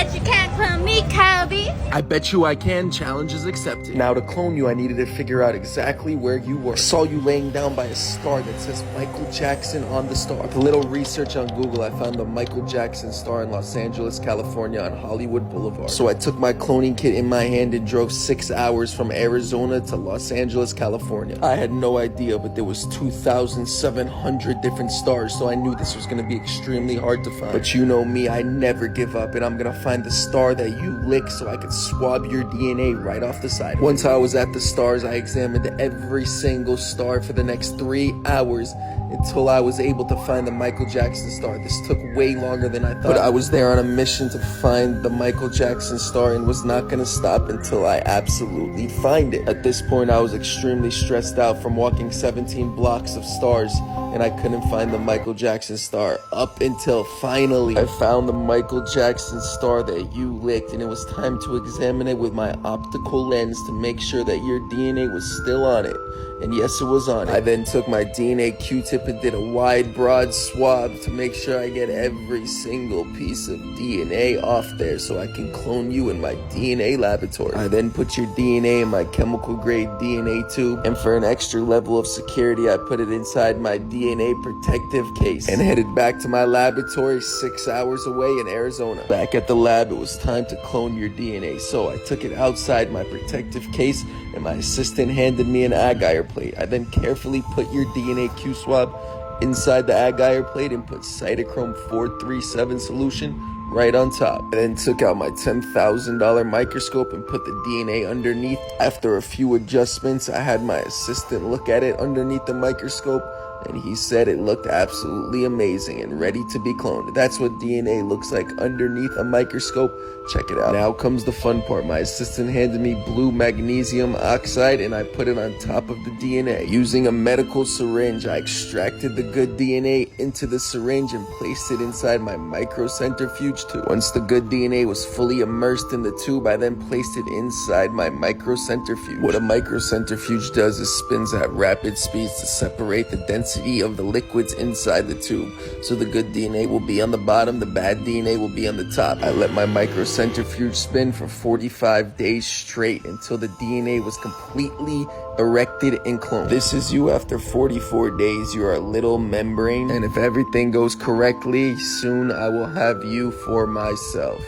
Bet you can't clone me, Kobe. I bet you I can. Challenge is accepted. Now to clone you, I needed to figure out exactly where you were. I saw you laying down by a star that says Michael Jackson on the star. With a little research on Google, I found the Michael Jackson star in Los Angeles, California on Hollywood Boulevard. So I took my cloning kit in my hand and drove 6 hours from Arizona to Los Angeles, California. I had no idea, but there was 2,700 different stars, so I knew this was going to be extremely hard to find. But you know me, I never give up, and I'm going to find the star that you lick so I could swab your DNA right off the side. Once I was at the stars, I examined every single star for the next 3 hours until I was able to find the Michael Jackson star. This took way longer than I thought. But I was there on a mission to find the Michael Jackson star and was not going to stop until I absolutely find it. At this point, I was extremely stressed out from walking 17 blocks of stars, and I couldn't find the Michael Jackson star up until finally I found the Michael Jackson star that you licked, and it was time to examine it with my optical lens to make sure that your DNA was still on it. And yes, it was on it. I then took my DNA Q-tip and did a wide, broad swab to make sure I get every single piece of DNA off there so I can clone you in my DNA laboratory. I then put your DNA in my chemical grade DNA tube, and for an extra level of security, I put it inside my DNA protective case and headed back to my laboratory 6 hours away in Arizona. Back at the lab, it was time to clone your DNA, so I took it outside my protective case and my assistant handed me an agar plate. I then carefully put your DNA Q swab inside the agar plate and put cytochrome 437 solution right on top. I then took out my $10,000 microscope and put the DNA underneath. After a few adjustments, I had my assistant look at it underneath the microscope, and he said it looked absolutely amazing and ready to be cloned. That's what DNA looks like underneath a microscope. Check it out. Now comes the fun part. My assistant handed me blue magnesium oxide, and I put it on top of the DNA. Using a medical syringe, I extracted the good DNA into the syringe and placed it inside my microcentrifuge tube. Once the good DNA was fully immersed in the tube, I then placed it inside my microcentrifuge. What a microcentrifuge does is spins at rapid speeds to separate the density of the liquids inside the tube. So the good DNA will be on the bottom, the bad DNA will be on the top. I let my microcentrifuge spin for 45 days straight until the DNA was completely erected and cloned. This is you after 44 days. You're a little membrane, and if everything goes correctly, soon I will have you for myself.